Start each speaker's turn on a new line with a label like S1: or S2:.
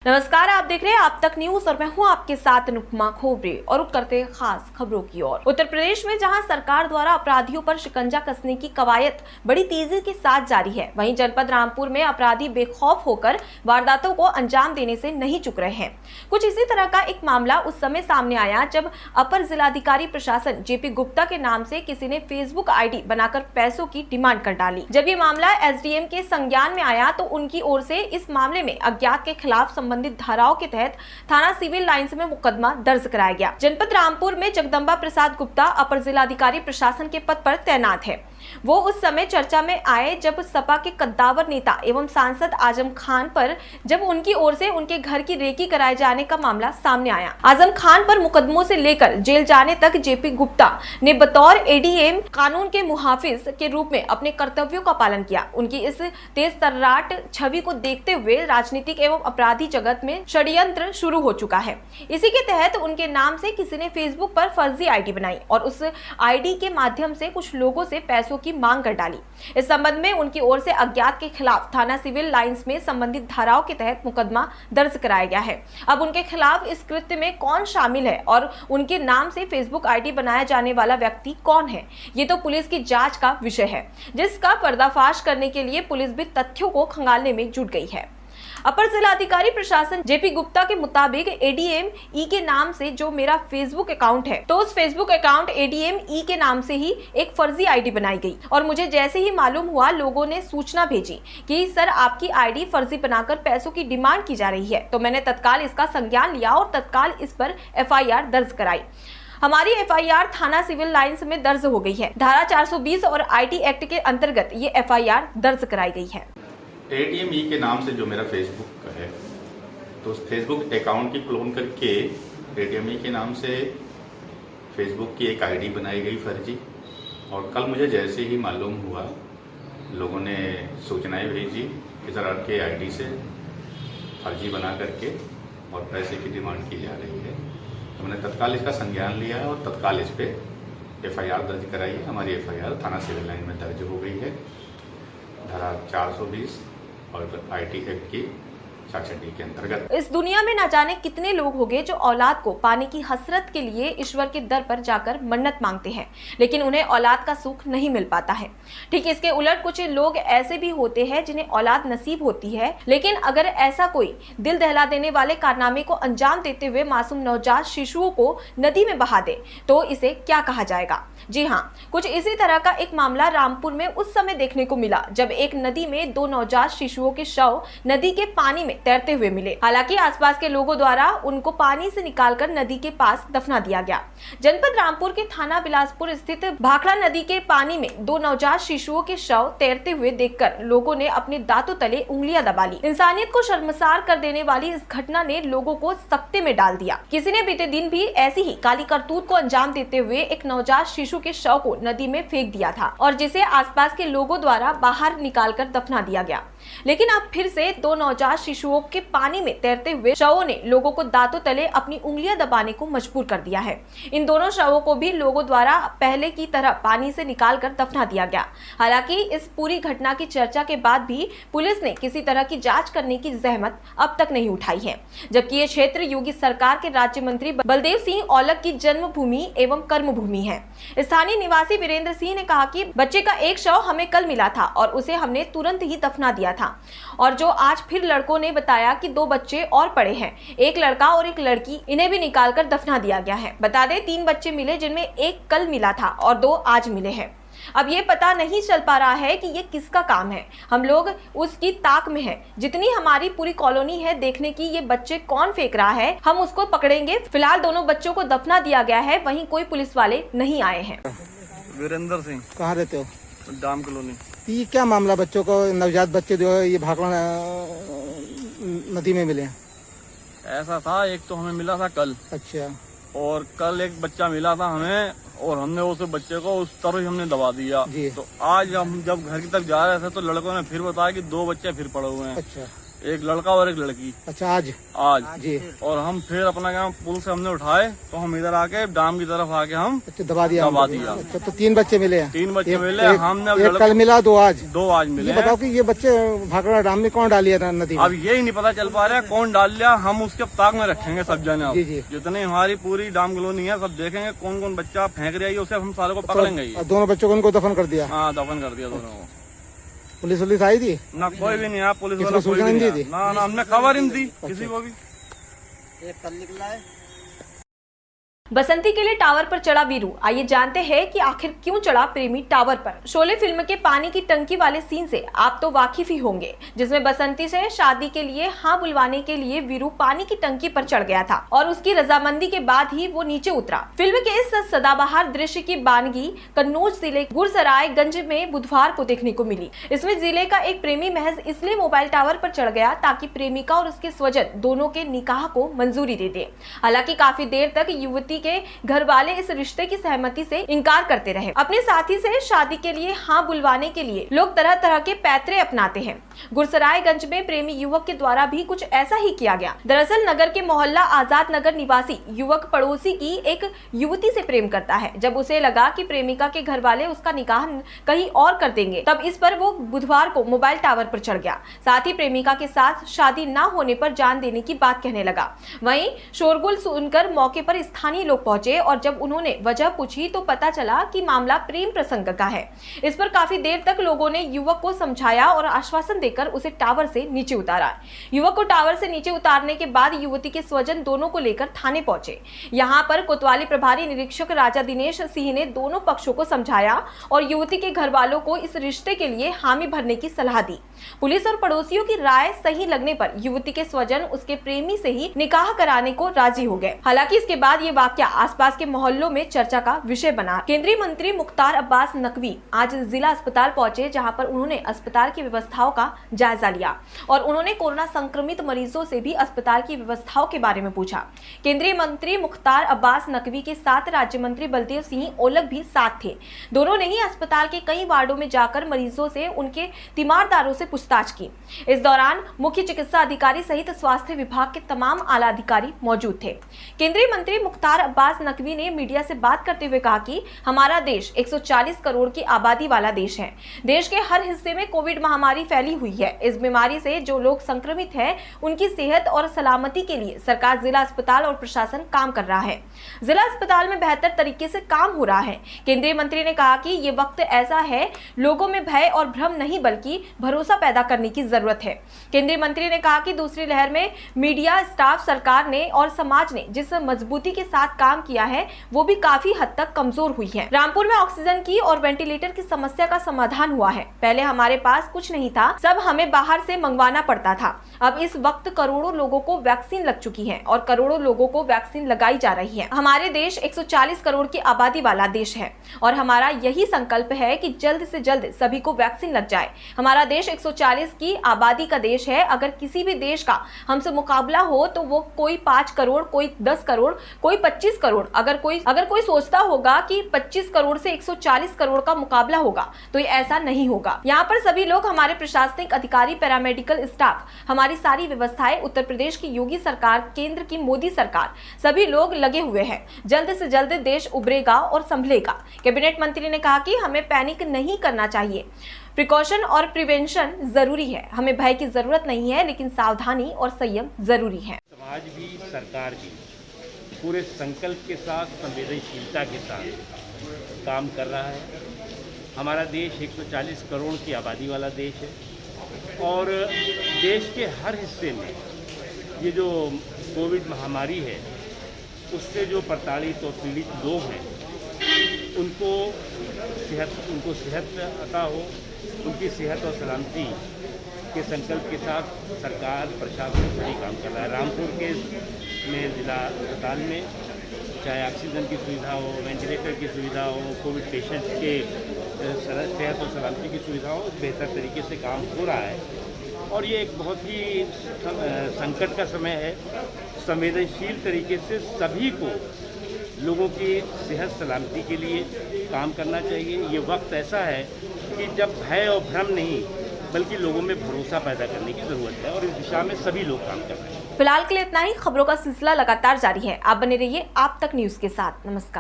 S1: नमस्कार, आप देख रहे हैं आप तक न्यूज और मैं हूं आपके साथ अनुपमा खोबरे और रुक करते हैं खास खबरों की ओर। उत्तर प्रदेश में जहां सरकार द्वारा अपराधियों पर शिकंजा कसने की कवायद बड़ी तेजी के साथ जारी है, वहीं जनपद रामपुर में अपराधी बेखौफ होकर वारदातों को अंजाम देने से नहीं चूक रहे हैं। कुछ इसी तरह का एक मामला उस समय सामने आया जब अपर जिलाधिकारी प्रशासन जेपी गुप्ता के नाम से किसी ने फेसबुक आईडी बनाकर पैसों की डिमांड कर डाली। जब ये मामला एसडीएम के संज्ञान में आया तो उनकी ओर से इस मामले में अज्ञात के खिलाफ संबंधित धाराओं के तहत थाना सिविल लाइंस में मुकदमा दर्ज कराया गया। जनपद रामपुर में जगदम्बा प्रसाद गुप्ता अपर जिलाधिकारी प्रशासन के पद पर तैनात है। वो उस समय चर्चा में आए जब सपा के कद्दावर नेता एवं सांसद आजम खान पर जब उनकी ओर से उनके घर की रेकी कराए जाने का मामला सामने आया। आजम खान पर मुकदमों से लेकर जेल जाने तक जेपी गुप्ता ने बतौर एडीएम कानून के मुहाफिज के रूप में अपने कर्तव्यों का पालन किया। उनकी इस तेज तर्राट छवि को देखते हुए राजनीतिक एवं अपराधी जगत में षड्यंत्र शुरू हो चुका है। इसी के तहत उनके नाम से किसी ने फेसबुक पर फर्जी आईडी बनाई और उस आईडी के माध्यम से कुछ लोगों से पैसों की मांग कर डाली। इस संबंध में उनकी ओर से अज्ञात के खिलाफ थाना सिविल लाइंस में संबंधित धाराओं के तहत मुकदमा दर्ज कराया गया है। अब उनके खिलाफ इस कृत्य में कौन शामिल है और उनके नाम से फेसबुक आईडी बनाया जाने वाला व्यक्ति कौन है, ये तो पुलिस की जांच का विषय है, जिसका पर्दाफाश करने के लिए पुलिस भी तथ्यों को खंगालने में जुट गई है। अपर जिलाधिकारी प्रशासन जेपी गुप्ता के मुताबिक एडीएम ई के नाम से जो मेरा फेसबुक अकाउंट है, तो उस फेसबुक अकाउंट एडीएम ई के नाम से ही एक फर्जी आईडी बनाई गई और मुझे जैसे ही मालूम हुआ लोगों ने सूचना भेजी कि सर आपकी आईडी फर्जी बनाकर पैसों की डिमांड की जा रही है, तो मैंने तत्काल इसका संज्ञान लिया और तत्काल इस पर एफआईआर दर्ज कराई। हमारी एफआईआर थाना सिविल लाइंस में दर्ज हो गई है। धारा 420 और आईटी एक्ट के अंतर्गत ये एफआईआर दर्ज कराई गई है।
S2: एडीएम ई के नाम से जो मेरा फेसबुक है, तो उस फेसबुक अकाउंट की क्लोन करके एडीएम ई के नाम से फेसबुक की एक आईडी बनाई गई फर्जी, और कल मुझे जैसे ही मालूम हुआ लोगों ने सूचनाएं भेजी कि सर आपके आईडी से फर्जी बना करके और पैसे की डिमांड की जा रही है, तो मैंने तत्काल इसका संज्ञान लिया और तत्काल इस पर एफआईआर दर्ज कराई है। हमारी एफआईआर थाना सिविल लाइन में दर्ज हो गई है। धारा 420 और आईटी एक्ट की सेक्शन डी के अंतर्गत।
S1: इस दुनिया में न जाने कितने लोग होंगे जो औलाद को पाने की हसरत के लिए ईश्वर के दर पर जाकर मन्नत मांगते हैं, लेकिन उन्हें औलाद का सुख नहीं मिल पाता है। ठीक इसके उलट कुछ लोग ऐसे भी होते हैं जिन्हें औलाद नसीब होती है, लेकिन अगर ऐसा कोई दिल दहला देने वाले कारनामे को अंजाम देते हुए मासूम नवजात शिशुओं को नदी में बहा दे तो इसे क्या कहा जाएगा। जी हाँ, कुछ इसी तरह का एक मामला रामपुर में उस समय देखने को मिला जब एक नदी में 2 नवजात शिशुओं के शव नदी के पानी में तैरते हुए मिले। हालांकि आसपास के लोगों द्वारा उनको पानी से निकालकर नदी के पास दफना दिया गया। जनपद रामपुर के थाना बिलासपुर स्थित भाखड़ा नदी के पानी में 2 नवजात शिशुओं के शव तैरते हुए देखकर लोगों ने अपने दांतों तले उंगलियां दबा ली। इंसानियत को शर्मसार कर देने वाली इस घटना ने लोगों को सकते में डाल दिया। किसी ने बीते दिन भी ऐसी ही काली करतूत को अंजाम देते हुए एक नवजात शिशु के शव को नदी में फेंक दिया था और जिसे आसपास के लोगों द्वारा बाहर निकालकर दफना दिया गया। लेकिन अब फिर से 2 नवजात शिशुओं के पानी में तैरते हुए शवों ने लोगों को दांतों तले अपनी उंगलियां दबाने को मजबूर कर दिया है। इन दोनों शवों को भी लोगों द्वारा पहले की तरह पानी से निकालकर दफना दिया गया। हालांकि इस पूरी घटना की चर्चा के बाद भी पुलिस ने किसी तरह की जांच करने की जहमत अब तक नहीं उठाई है, जबकि ये क्षेत्र योगी सरकार के राज्य मंत्री बलदेव सिंह औलख की जन्मभूमि एवं कर्मभूमि है। स्थानीय निवासी वीरेंद्र सिंह ने कहा कि बच्चे का एक शव हमें कल मिला था और उसे हमने तुरंत ही दफना दिया था, और जो आज फिर लड़कों ने बताया कि 2 बच्चे और पड़े हैं, एक लड़का और एक लड़की, इन्हें भी निकालकर दफना दिया गया है। बता दें 3 बच्चे मिले जिनमें एक कल मिला था और 2 आज मिले हैं। अब ये पता नहीं चल पा रहा है कि ये किसका काम है। हम लोग उसकी ताक में हैं। जितनी हमारी पूरी कॉलोनी है देखने की ये बच्चे कौन फेंक रहा है, हम उसको पकड़ेंगे। फिलहाल दोनों बच्चों को दफना दिया गया है, वहीं कोई पुलिस वाले नहीं आए हैं।
S3: वीरेंद्र सिंह।
S4: कहाँ रहते हो?
S3: डाम कॉलोनी।
S4: ये क्या मामला, बच्चों को नवजात बच्चे जो है ये भाखड़ा नदी में मिले?
S3: ऐसा था, एक तो हमें मिला था कल।
S4: अच्छा।
S3: और कल एक बच्चा मिला था हमें और हमने उस बच्चे को उस तरह ही हमने दबा दिया।
S4: जी।
S3: तो आज हम जब घर की तरफ जा रहे थे तो लड़कों ने फिर बताया कि 2 बच्चे फिर पड़े हुए हैं।
S4: अच्छा।
S3: एक लड़का और एक लड़की
S4: अच्छा आज
S3: आज।
S4: जी।
S3: और हम फिर अपना क्या पुल से हमने उठाए तो हम इधर आके डाम की तरफ आके हम
S4: अच्छा दबा दिया अच्छा तो 3 बच्चे मिले हैं।
S3: 3 बच्चे मिले। हमने अब
S4: एक कल मिला, 2 आज।
S3: 2 आज मिले।
S4: ये बताओ कि ये बच्चे भाखड़ा डाम में कौन डालिया था नदी में?
S3: अब यही नहीं पता चल पा रहा है कौन डाल लिया। हम उसके ताक में रखेंगे सब जने। अब
S4: जी जी।
S3: जितनी हमारी पूरी डाम कॉलोनी है सब देखेंगे कौन कौन बच्चा फेंक रहा है, उसे हम सारे को पकड़ेंगे।
S4: और दोनों बच्चों को उनको दफन कर दिया?
S3: हाँ दफन कर दिया दोनों को।
S4: पुलिस वुलिस आई थी?
S3: ना कोई भी नहीं आया, पुलिस
S4: किसी
S3: वाला
S4: को
S3: कोई
S4: सूचना
S3: भी
S4: नहीं
S3: नहीं
S4: दी
S3: आया। ना हमने खबर ही नहीं दी किसी को भी।
S4: एक कल निकला है।
S1: बसंती के लिए टावर पर चढ़ा वीरू। आइए जानते हैं कि आखिर क्यों चढ़ा प्रेमी टावर पर। शोले फिल्म के पानी की टंकी वाले सीन से आप तो वाकिफ ही होंगे, जिसमें बसंती से शादी के लिए हाँ बुलवाने के लिए वीरू पानी की टंकी पर चढ़ गया था और उसकी रजामंदी के बाद ही वो नीचे उतरा। फिल्म के इस सदाबहार दृश्य की बानगी कन्नौज जिले गुरसरायगंज में बुधवार को देखने को मिली। इसमें जिले का एक प्रेमी महज इसलिए मोबाइल टावर पर चढ़ गया ताकि प्रेमिका और उसके स्वजन दोनों के निकाह को मंजूरी दे दे। हालांकि काफी देर तक युवती के घर वाले इस रिश्ते की सहमति से इनकार करते रहे। अपने साथी से शादी के लिए हाँ बुलवाने के लिए लोग तरह तरह के पैतरे अपनाते हैं। गुरसरायगंज में प्रेमी युवक के द्वारा भी कुछ ऐसा ही किया गया। दरअसल नगर के मोहल्ला आजाद नगर निवासी युवक पड़ोसी की एक युवती से प्रेम करता है। जब उसे लगा कि प्रेमिका के घर वाले उसका निकाह कहीं और कर देंगे, तब इस पर वो बुधवार को मोबाइल टावर पर चढ़ गया। साथ ही प्रेमिका के साथ शादी न होने पर जान देने की बात कहने लगा। वहीं शोरगुल सुनकर मौके पर स्थानीय लोग पहुंचे और जब उन्होंने वजह पूछी तो पता चला कि मामला प्रेम प्रसंग का है। इस पर काफी देर तक लोगों ने युवक को समझाया और आश्वासन देकर उसे टावर से नीचे उतारा। युवक को टावर से नीचे उतारने के बाद युवती के स्वजन दोनों को लेकर थाने पहुंचे। यहाँ पर कोतवाली प्रभारी निरीक्षक राजा दिनेश सिंह ने दोनों पक्षों को समझाया और युवती के घर वालों को इस रिश्ते के लिए हामी भरने की सलाह दी। पुलिस और पड़ोसियों की राय सही लगने पर युवती के स्वजन उसके प्रेमी से ही निकाह कराने को राजी हो गए। हालांकि इसके बाद ये वाकया आसपास के मोहल्लों में चर्चा का विषय बना। केंद्रीय मंत्री मुख्तार अब्बास नकवी आज जिला अस्पताल पहुंचे, जहां पर उन्होंने अस्पताल की व्यवस्थाओं का जायजा लिया और उन्होंने कोरोना संक्रमित मरीजों से भी अस्पताल की व्यवस्थाओं के बारे में पूछा। केंद्रीय मंत्री मुख्तार अब्बास नकवी के साथ राज्य मंत्री बलदेव सिंह ओलक भी साथ थे। दोनों ने ही अस्पताल के कई वार्डों में जाकर मरीजों से उनके तीमारदारों से पूछताछ की। इस दौरान मुख्य चिकित्सा अधिकारी सहित स्वास्थ्य विभाग के तमाम आला अधिकारी मौजूद थे। केंद्रीय मंत्री मुख्तार अब्बास नकवी ने मीडिया से बात करते हुए कहा कि हमारा देश 140 करोड़ की आबादी वाला देश है। देश के हर हिस्से में कोविड महामारी फैली हुई है। इस बीमारी से जो लोग संक्रमित हैं, उनकी सेहत और सलामती के लिए सरकार जिला अस्पताल और प्रशासन काम कर रहा है। जिला अस्पताल में बेहतर तरीके से काम हो रहा है। केंद्रीय मंत्री ने कहा कि ये वक्त ऐसा है, लोगों में भय और भ्रम नहीं बल्कि भरोसा पैदा करने की जरूरत है। केंद्रीय मंत्री ने कहा कि दूसरी लहर में मीडिया, स्टाफ, सरकार ने और समाज ने जिस मजबूती के साथ काम किया है वो भी काफी हद तक कमजोर हुई है। रामपुर में ऑक्सीजन की और वेंटिलेटर की समस्या का समाधान हुआ है। पहले हमारे पास कुछ नहीं था, सब हमें बाहर से मंगवाना पड़ता था। अब इस वक्त करोड़ों लोगों को वैक्सीन लग चुकी है और करोड़ों लोगों को वैक्सीन लगाई जा रही है। हमारे देश 140 करोड़ की आबादी वाला देश है और हमारा यही संकल्प है कि जल्द से जल्द सभी को वैक्सीन लग जाए। हमारा देश 140 की आबादी का देश है। अगर किसी भी देश का हमसे मुकाबला हो तो वो कोई 5 करोड़, कोई 10 करोड़, कोई 25 करोड़। अगर कोई सोचता होगा कि 25 करोड़ से 140 करोड़ का मुकाबला होगा तो ये ऐसा नहीं होगा। यहाँ पर सभी लोग, हमारे प्रशासनिक अधिकारी, पैरामेडिकल स्टाफ, हमारी सारी व्यवस्थाएं, उत्तर प्रदेश की योगी सरकार, केंद्र की मोदी सरकार, सभी लोग लगे हुए हैं। जल्द से जल्द देश उभरेगा और संभलेगा। कैबिनेट मंत्री ने कहा कि हमें पैनिक नहीं करना चाहिए। प्रिकॉशन और प्रिवेंशन जरूरी है। हमें भय की जरूरत नहीं है, लेकिन सावधानी और संयम जरूरी है।
S5: समाज भी, सरकार भी पूरे संकल्प के साथ, संवेदनशीलता के साथ काम कर रहा है। हमारा देश 140 करोड़ की आबादी वाला देश है और देश के हर हिस्से में ये जो कोविड महामारी है उससे जो प्रताड़ित और पीड़ित लोग हैं उनको सेहत अता हो, उनकी सेहत और सलामती के संकल्प के साथ सरकार, प्रशासन सभी काम कर रहा है। रामपुर के में जिला अस्पताल में चाहे ऑक्सीजन की सुविधा हो, वेंटिलेटर की सुविधा हो, कोविड पेशेंट के सेहत और सलामती की सुविधा हो, बेहतर तरीके से काम हो रहा है। और ये एक बहुत ही संकट का समय है। संवेदनशील तरीके से सभी को लोगों की सेहत सलामती के लिए काम करना चाहिए। ये वक्त ऐसा है कि जब भय और भ्रम नहीं बल्कि लोगों में भरोसा पैदा करने की ज़रूरत है और इस दिशा में सभी लोग काम कर रहे हैं।
S1: फिलहाल के लिए इतना ही। खबरों का सिलसिला लगातार जारी है। आप बने रहिए आप तक न्यूज के साथ। नमस्कार।